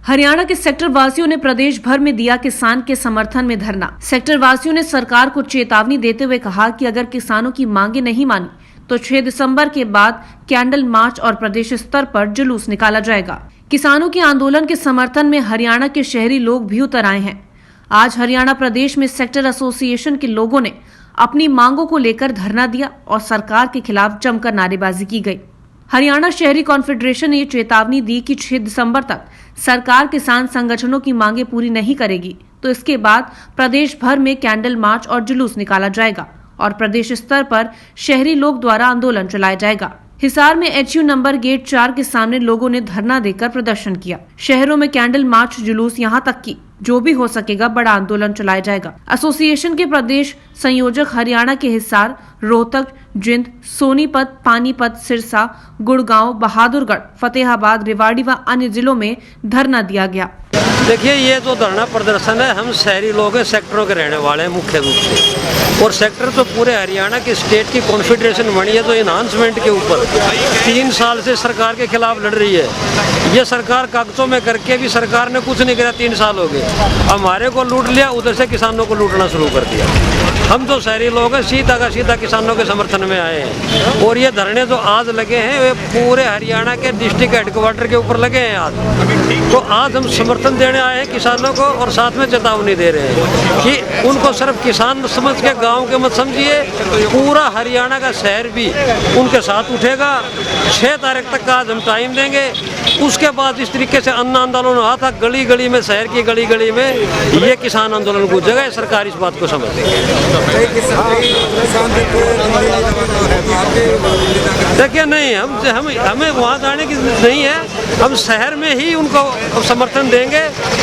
हरियाणा के सेक्टर वासियों ने प्रदेश भर में दिया किसान के समर्थन में धरना। सेक्टर वासियों ने सरकार को चेतावनी देते हुए कहा कि अगर किसानों की मांगे नहीं मानी तो 6 दिसंबर के बाद कैंडल मार्च और प्रदेश स्तर पर जुलूस निकाला जाएगा। किसानों के आंदोलन के समर्थन में हरियाणा के शहरी लोग भी उतर आए हैं। आज हरियाणा प्रदेश में सेक्टर एसोसिएशन के लोगों ने अपनी मांगों को लेकर धरना दिया और सरकार के खिलाफ जमकर नारेबाजी की गई। हरियाणा शहरी कॉन्फेडरेशन ने ये चेतावनी दी कि 6 दिसंबर तक सरकार किसान संगठनों की मांगे पूरी नहीं करेगी तो इसके बाद प्रदेश भर में कैंडल मार्च और जुलूस निकाला जाएगा और प्रदेश स्तर पर शहरी लोग द्वारा आंदोलन चलाया जाएगा। हिसार में HU नंबर गेट 4 के सामने लोगों ने धरना देकर प्रदर्शन किया। शहरों में कैंडल मार्च, जुलूस, यहाँ तक कि जो भी हो सकेगा बड़ा आंदोलन चलाया जाएगा। एसोसिएशन के प्रदेश संयोजक हरियाणा के हिसार, रोहतक, जिंद, सोनीपत, पानीपत, सिरसा, गुड़गांव, बहादुरगढ़, फतेहाबाद, रेवाड़ी व अन्य जिलों में धरना दिया गया। देखिए, ये जो धरना प्रदर्शन है, हम शहरी लोग हैं, सेक्टरों के रहने वाले हैं मुख्य रूप से, और सेक्टर तो पूरे हरियाणा की स्टेट की कॉन्फेडरेशन बनी है जो इन्हांसमेंट के ऊपर 3 साल से सरकार के खिलाफ लड़ रही है। ये सरकार कागजों में करके भी सरकार ने कुछ नहीं किया। 3 साल हो गए, हमारे को लूट लिया, उधर से किसानों को लूटना शुरू कर दिया। हम जो शहरी लोग हैं सीधा का सीधा किसानों के समर्थन में आए हैं, और ये धरने जो आज लगे हैं वे पूरे हरियाणा के डिस्ट्रिक्ट हेडक्वार्टर के ऊपर लगे हैं आज। तो आज हम समर्थन देने आए हैं किसानों को, और साथ में चेतावनी दे रहे हैं कि उनको सिर्फ किसान समझ के गांव के मत समझिए, पूरा हरियाणा का शहर भी उनके साथ उठेगा। 6 तारीख तक का आज हम टाइम देंगे। उसके बाद इस तरीके से अन्न आंदोलन हुआ था, गली गली में, शहर की गली गली में ये किसान आंदोलन गूंजेगा। सरकार इस बात को समझेगी। देखिए, नहीं, हमें वहाँ जाने की नहीं है। हम शहर में ही उनको समर्थन देंगे,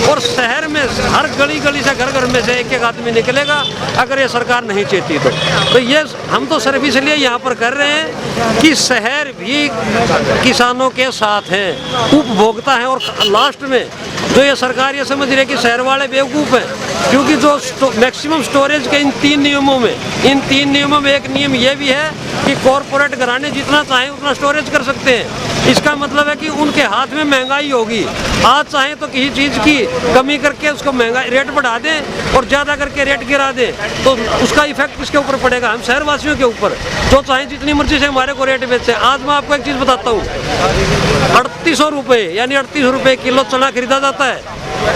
और शहर में हर गली गली से, घर घर में से एक एक आदमी निकलेगा अगर ये सरकार नहीं चाहती तो ये हम तो सिर्फ इसलिए यहाँ पर कर रहे हैं कि शहर भी किसानों के साथ हैं, उपभोक्ता हैं। और लास्ट में जो ये सरकार ये समझ रही है कि शहर वाले बेवकूफ़ हैं, क्योंकि जो मैक्सिमम स्टोरेज के इन 3 नियमों में एक नियम ये भी है कि कॉरपोरेट घराने जितना चाहें उतना स्टोरेज कर सकते हैं। इसका मतलब है कि उनके हाथ में महंगाई होगी। आज चाहें तो किसी चीज़ की कमी करके उसको महंगाई रेट बढ़ा दें और ज़्यादा करके रेट गिरा दें, तो उसका इफेक्ट किसके ऊपर पड़ेगा? हम शहरवासियों के ऊपर। जो चाहें जितनी मर्जी से हमारे को रेट बेचते हैं। आज मैं आपको एक चीज़ बताता हूँ, 3800 रुपये यानी 38 रुपये किलो चना खरीदा जाता है,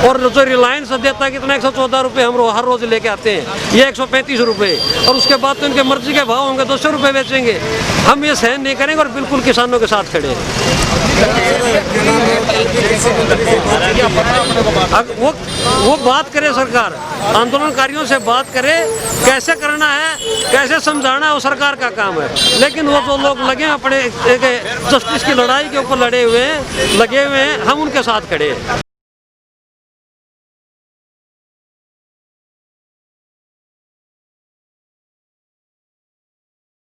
और जो रिलायंस देता है कितना 114 रुपये हम हर रोज लेके आते हैं, ये 135 रुपये, और उसके बाद तो इनके मर्जी के भाव होंगे, 200 रुपये बेचेंगे। हम ये सहन नहीं करेंगे और बिल्कुल किसानों के साथ खड़े हैं। वो बात करे, सरकार आंदोलनकारियों से बात करे, कैसे करना है, कैसे समझाना है, वो सरकार का काम है। लेकिन वो जो लोग लगे अपने जस्टिस की लड़ाई के ऊपर लगे हुए हैं, हम उनके साथ खड़े हैं।